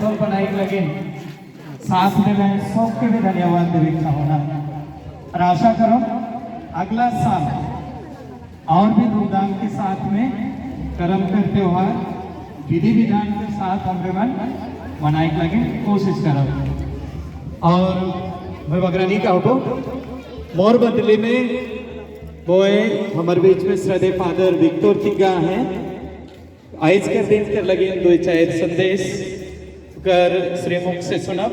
सब बनाई लगे साथ में मैं सबके भी धन्यवाद देना होना और आशा करो अगला साल और भी धूमधाम के साथ में करम कर त्योहार विधि विधान के साथ हम मनाई लगे कोशिश करो। और मैं बगरानी का हो मोर बदली में वो हमारे बीच में श्रद्धे फादर विक्टर तिग्गा है आज कर दिन कर लगे दो चार संदेश कर श्रीमुख से सुनब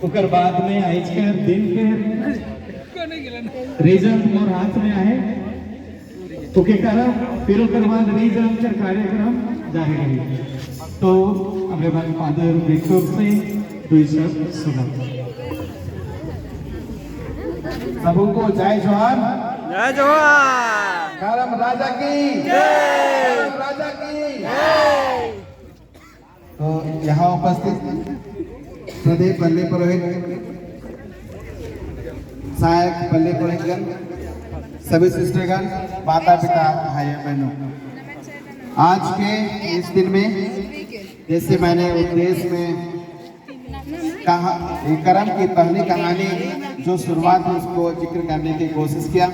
उकर बाद में आज कर दिन के रिजल्ट मोर हाथ में आए उके कारण फिर उकर बाद रिजल्ट कर कार्यक्रम जाहिर है तो हमारे फादर विक्टर से दो शब्द सुनब। सबको जय जोहार। जय जोहार। करम राजा की जय। करम राजा की जय। तो यहाँ उपस्थित प्रदेश पल्ले पुरोहित सहायक पल्ले पुरोहितगण सभी सिस्टरगण माता पिता भाई बहनों आज के इस दिन में जैसे मैंने उपदेश में कहा करम की पहली कहानी जो शुरुआत है उसको जिक्र करने की कोशिश किया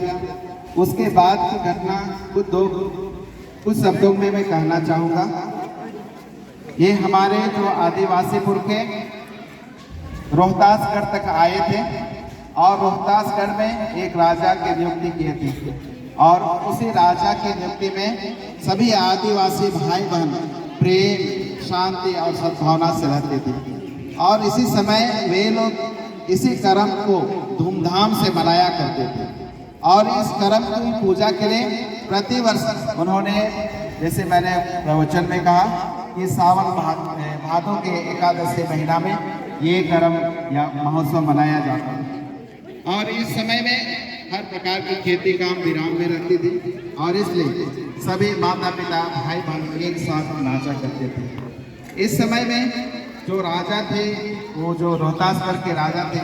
उसके बाद की घटना कुछ शब्दों में मैं कहना चाहूँगा। ये हमारे जो आदिवासीपुर के रोहतासगढ़ तक आए थे और रोहतासगढ़ में एक राजा की नियुक्ति की थी और उसी राजा की नियुक्ति में सभी आदिवासी भाई बहन प्रेम शांति और सद्भावना से रहते थे और इसी समय वे लोग इसी करम को धूमधाम से मनाया करते थे और इस करम की पूजा के लिए प्रतिवर्ष उन्होंने जैसे मैंने प्रवचन में कहा कि सावन भादों के एकादशी महीना में ये करम या महोत्सव मनाया जाता है और इस समय में हर प्रकार की खेती काम विराम में रहती थी और इसलिए सभी माता पिता भाई बहन एक साथ नाचा करते थे। इस समय में जो राजा थे वो जो रोहतासगढ़ के राजा थे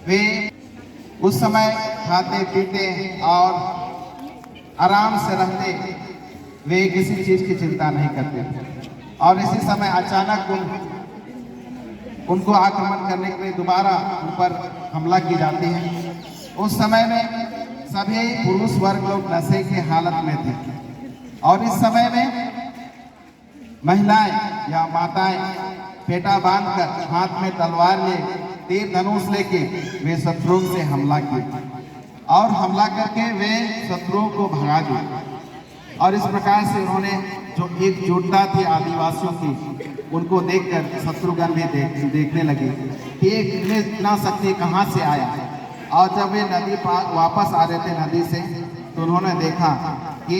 वे उस समय खाते पीते और आराम से रहते वे किसी चीज की चिंता नहीं करते थे और इसी समय अचानक उनको आक्रमण करने के लिए दोबारा उन पर हमला की जाती है। उस समय में सभी पुरुष वर्ग लोग नशे की हालत में थे और इस समय में महिलाएं या माताएं पेटा बांधकर हाथ में तलवार ले तीर धनुष लेके वे शत्रुओं से हमला किए और हमला करके वे शत्रुओं को भगा दिए और इस प्रकार से उन्होंने जो एकजुटता थी आदिवासियों की उनको देखकर शत्रुघ्न भी देखने लगे कि इतना शक्ति कहाँ से आया और जब वे नदी पार वापस आ रहे थे नदी से तो उन्होंने देखा कि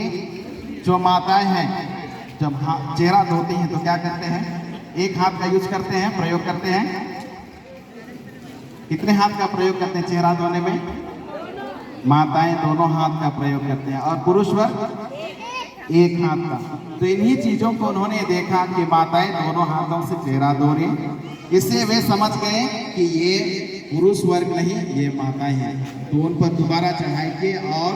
जो माताएं हैं जब चेहरा धोती हैं तो क्या करते हैं एक हाथ का यूज करते हैं प्रयोग करते हैं कितने हाथ का प्रयोग करते हैं चेहरा धोने में माताएं दोनों हाथ का प्रयोग करते हैं और पुरुष वर्ग एक हाथ का। तो इन्हीं चीजों को उन्होंने देखा कि माताएं दोनों हाथों से चेहरा धो रही इससे वे समझ गए कि ये पुरुष वर्ग नहीं ये माताएं हैं तो उन पर दोबारा चढ़ाई किए और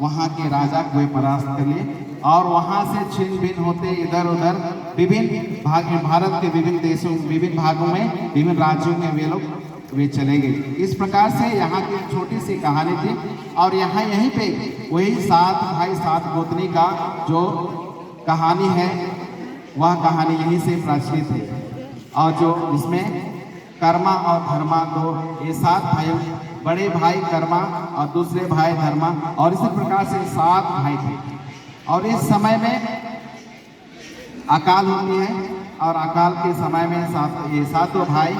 वहाँ के राजा को परास्त कर लिए और वहाँ से छिन्न भिन्न होते इधर उधर विभिन्न भारत के विभिन्न देशों विभिन्न भागों में विभिन्न राज्यों में वे चले गए। इस प्रकार से यहाँ की छोटी सी कहानी थी और यहाँ यहीं पे वही सात भाई सात गोतनी का जो कहानी है वह कहानी यहीं से प्रचलित है और जो इसमें कर्मा और धर्मा दो ये सात भाइयों बड़े भाई कर्मा और दूसरे भाई धर्मा और इसी प्रकार से सात भाई थे और इस समय में अकाल होती है और अकाल के समय में ये सातों भाई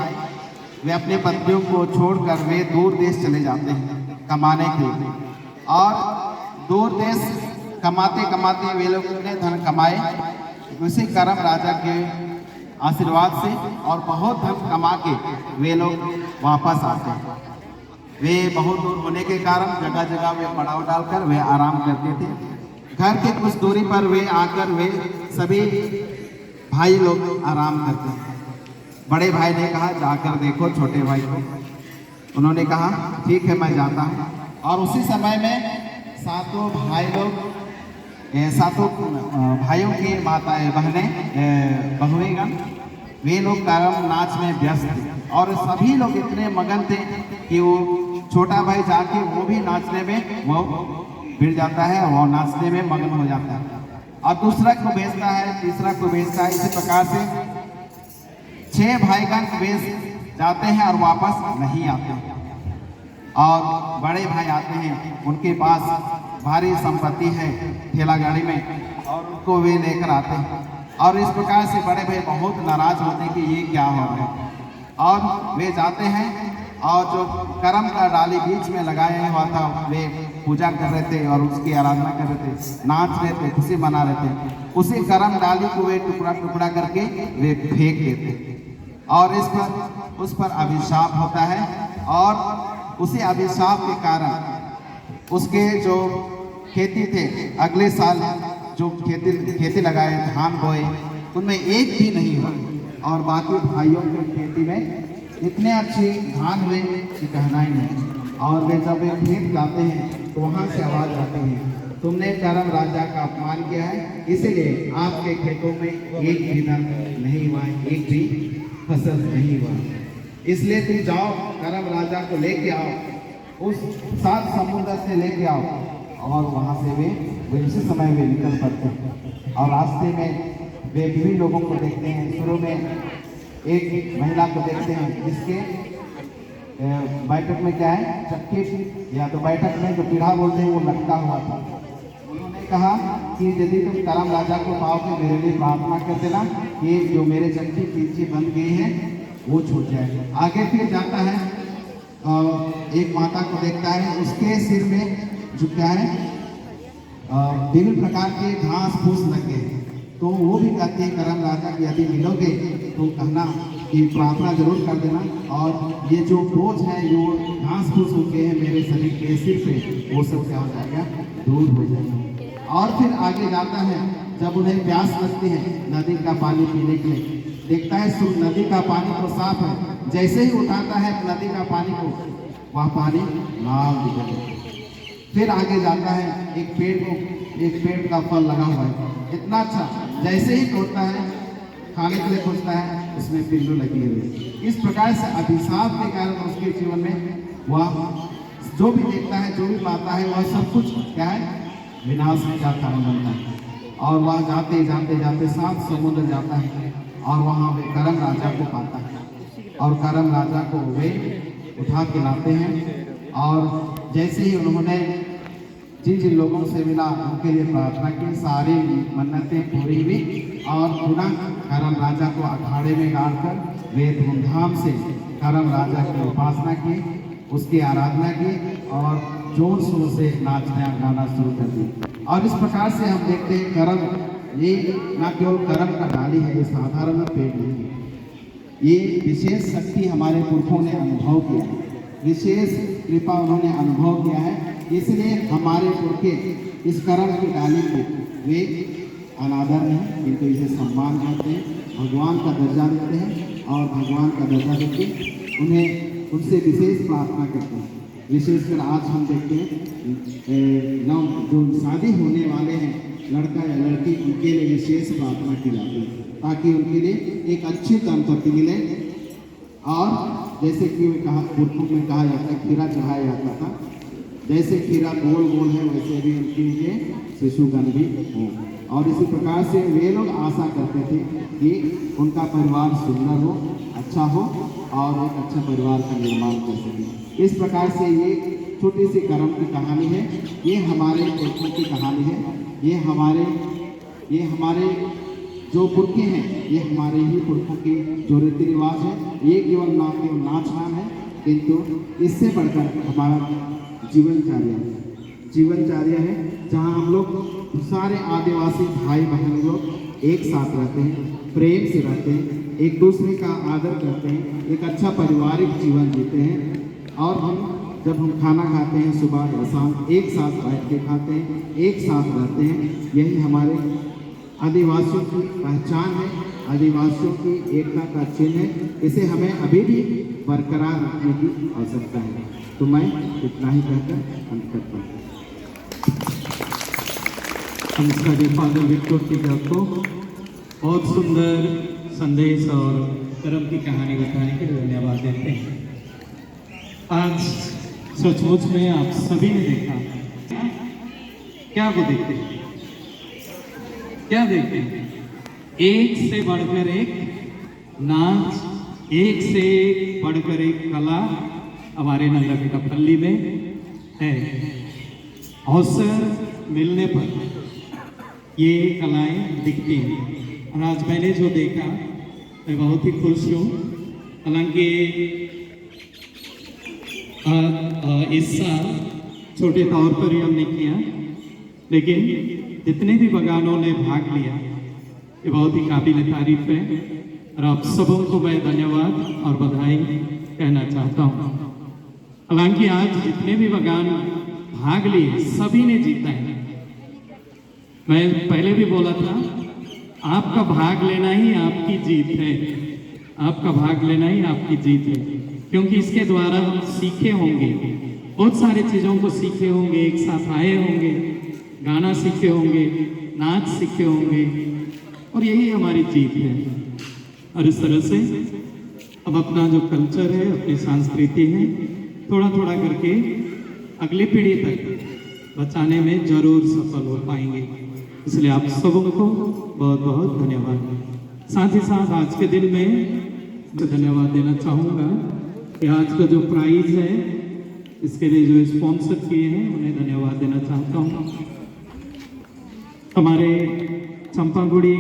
वे अपने पत्नियों को छोड़कर वे दूर देश चले जाते हैं कमाने के लिए और दूर देश कमाते कमाते वे लोग इतने धन कमाए उसी करम राजा के आशीर्वाद से और बहुत धन कमा के वे लोग वापस आते हैं। वे बहुत दूर होने के कारण जगह जगह वे पड़ाव डालकर वे आराम करते थे। घर के कुछ दूरी पर वे आकर वे सभी भाई लोग आराम करते हैं। बड़े भाई ने कहा जाकर देखो छोटे भाई को। उन्होंने कहा ठीक है मैं जाता हूँ और उसी समय में सातों भाई लोग सातों भाइयों की माताएं बहनें बहुएगण वे लोग कर्म नाच में व्यस्त थे और सभी लोग इतने मगन थे कि वो छोटा भाई जाके वो भी नाचने में वो भिड़ जाता है, वो नाचने में मगन हो जाता है और दूसरा को भेजता है, तीसरा को भेजता है। इसी प्रकार से 6 भाईगण भेज जाते हैं और वापस नहीं आते और बड़े भाई आते हैं, उनके पास भारी संपत्ति है ठेला गाड़ी में और उनको वे लेकर आते हैं और इस प्रकार से बड़े भाई बहुत नाराज होते हैं कि ये क्या हो रहा है और वे जाते हैं और जो कर्म का डाली बीच में लगाया हुआ था वे पूजा कर रहे थे और उसकी आराधना कर रहे थे, नाच रहे थे, खुशी मना रहे थे। उसी कर्म डाली को वे टुकड़ा टुकड़ा करके वे फेंक देते और उस पर अभिशाप होता है और उसी अभिशाप के कारण उसके जो खेती थे अगले साल जो खेती लगाए, धान बोए, उनमें एक भी नहीं हुआ और बाकी भाइयों की खेती में इतने अच्छे धान हुए कि कहना ही नहीं। और वे जब वे खेत जाते हैं तो वहाँ से आवाज़ आती है, तुमने कर्म राजा का अपमान किया है, इसीलिए आपके खेतों में एक भी दाना नहीं हुआ, एक भी फसल नहीं हुआ। इसलिए तुम जाओ, कर्म राजा को लेके आओ, उस 7 समुद्र से लेके आओ और वहाँ से वे उसी समय वे निकल पड़ते हैं और रास्ते में वे भी लोगों को देखते हैं। शुरू में एक महिला को देखते हैं जिसके बैठक में क्या है, चक्की या तो बैठक में जो पीढ़ा बोलते हैं वो लटका हुआ था। उन्होंने कहा कि यदि तुम कर्म राजा को पाओगे मेरे लिए प्रार्थना कर देना कि जो मेरे चक्की पीछे बन गई है वो छूट जाए। आगे फिर जाता है एक माता को देखता है, उसके सिर में जो क्या है विभिन्न प्रकार के घास फूस लग गए, तो वो भी कहते हैं कर्म राजा की यदि मिलोगे तो कहना कि प्रार्थना जरूर कर देना और ये जो बोझ है जो घास फूस हो गए हैं मेरे शरीर के सिर पे वो सब क्या हो जाएगा, दूर हो जाएगा। और फिर आगे जाता है, जब उन्हें प्यास लगती है नदी का पानी पीने के लिए, देखता है नदी का पानी तो साफ है, जैसे ही उठाता है नदी का पानी को वह पानी लाल दिखता है। फिर आगे जाता है, एक पेड़ का फल लगा हुआ है, इतना अच्छा, जैसे ही तोड़ता है खाने के लिए खोजता है उसमें पिल्लू लगी हुई। इस प्रकार से अभिशाप के कारण उसके जीवन में वह जो भी देखता है, जो भी पाता है, वह सब कुछ क्या है, विनाश का कारण बनता है। और वह जाते जाते जाते 7 समुद्र जाता है और वहाँ वे कर्म राजा को पाता है और कर्म राजा को वे उठा के लाते हैं और जैसे ही उन्होंने जिन जिन लोगों से मिला उनके लिए प्रार्थना की, सारी मन्नतें पूरी हुई और पुनः कर्म राजा को अखाड़े में डालकर वे धूमधाम से कर्म राजा की उपासना की, उसकी आराधना की और जोर शोर से नाचना गाना शुरू कर दी। और इस प्रकार से हम देखते हैं कर्म ये न केवल कर्म का डाली है, ये साधारण पेड़ नहीं है, ये विशेष शक्ति हमारे पुरखों ने अनुभव किया है, विशेष कृपा उन्होंने अनुभव किया है। इसलिए हमारे पुरखे इस कर्म की डाली को वे अनादर नहीं किंतु इसे सम्मान करते हैं, भगवान का दर्जा देते हैं और भगवान का दर्जा देते उन्हें उनसे विशेष प्रार्थना करते हैं। विशेषकर आज हम देखते हैं जो शादी होने वाले हैं लड़का या लड़की, उनके लिए विशेष प्रार्थना की जाती है ताकि उनके लिए एक अच्छी दंपत्ति मिले। और जैसे कि पुरखों में कहा जाता है खीरा चढ़ाया जाता था, जैसे खीरा गोल गोल है वैसे भी उनके लिए शिशुगण भी हो। और इसी प्रकार से वे लोग आशा करते थे कि उनका परिवार सुंदर हो, अच्छा हो और एक अच्छा परिवार का निर्माण कर सके। इस प्रकार से ये छोटी सी कर्म की कहानी है, ये हमारे पुरखों की कहानी है, ये हमारे जो पुरखे हैं, ये हमारे ही पुरखों की जो रीति रिवाज है, ये केवल नाच गान है, किंतु इससे बढ़कर हमारा जीवनचर्या है जहाँ हम लोग सारे आदिवासी भाई बहन लोग एक साथ रहते हैं, प्रेम से रहते हैं, एक दूसरे का आदर करते हैं, एक अच्छा पारिवारिक जीवन जीते हैं। और जब हम खाना खाते हैं सुबह या शाम एक साथ बैठ के खाते हैं, एक साथ रहते हैं, यही हमारे आदिवासियों की पहचान है, आदिवासियों की एकता का चिन्ह है। इसे हमें अभी भी बरकरार रखने की आवश्यकता है। तो मैं इतना ही कहकर अंत करता हूँ। नमस्कार फादर विक्टर की आपको बहुत सुंदर संदेश और कर्म की कहानी बताने के लिए धन्यवाद देते हैं। आज सचमुच में आप सभी ने देखा, क्या वो देखते हैं, क्या देखते हैं? एक से बढ़कर एक नाच, एक से एक बढ़कर एक कला हमारे नंदापिटापल्ली में है। अवसर मिलने पर ये कलाएं दिखती हैं और आज मैंने जो देखा मैं बहुत ही खुश हूँ। हालांकि इस साल छोटे तौर पर ही हमने किया, लेकिन जितने भी बगानों ने भाग लिया ये बहुत ही काबिल तारीफ है और आप सबों को मैं धन्यवाद और बधाई कहना चाहता हूँ। हालांकि आज जितने भी बगान भाग लिए सभी ने जीता है। मैं पहले भी बोला था, आपका भाग लेना ही आपकी जीत है, आपका भाग लेना ही आपकी जीत है, क्योंकि इसके द्वारा हम सीखे होंगे, बहुत सारी चीज़ों को सीखे होंगे, एक साथ आए होंगे, गाना सीखे होंगे, नाच सीखे होंगे और यही हमारी जीत है। और इस तरह से अब अपना जो कल्चर है, अपनी संस्कृति है, थोड़ा थोड़ा करके अगली पीढ़ी तक बचाने में जरूर सफल हो पाएंगे। इसलिए आप सबों को बहुत बहुत धन्यवाद। साथ ही साथ आज के दिन में धन्यवाद देना चाहूँगा कि आज का जो प्राइज है इसके लिए जो स्पॉन्सर किए हैं उन्हें धन्यवाद देना चाहता हूँ। हमारे चंपागुड़ी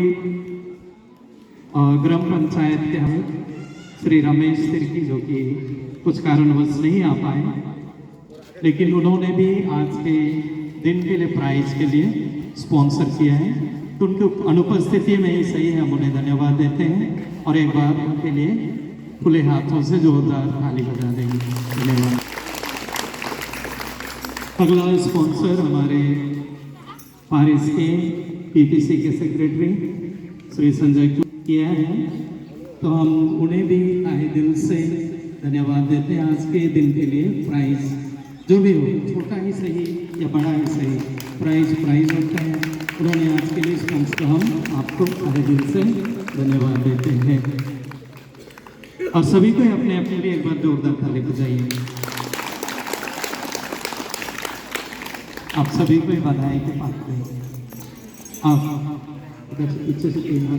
ग्राम पंचायत के श्री रमेश तिर्की, जो कि कुछ कारणवश नहीं आ पाए, लेकिन उन्होंने भी आज के दिन के लिए प्राइज के लिए स्पॉन्सर किया है, तो उनकी अनुपस्थिति में ही सही है, हम उन्हें धन्यवाद देते हैं और एक बार उनके लिए खुले हाथों से जोरदार ताली बजा देंगे। धन्यवाद। अगला स्पॉन्सर हमारे पारिस के पीपीसी के सेक्रेटरी श्री संजय किया है, तो हम उन्हें भी आए दिल से धन्यवाद देते हैं। आज के दिन के लिए प्राइज जो भी हो, छोटा ही सही या बड़ा ही सही, प्राइज होता है। उन्होंने आज के लिए स्पॉन्सर, हम आपको आए दिल से धन्यवाद देते हैं और सभी को अपने अपने लिए एक बार जोरदार ताली बजाइए। आप सभी को बधाई के पात्र हैं। आप पीछे से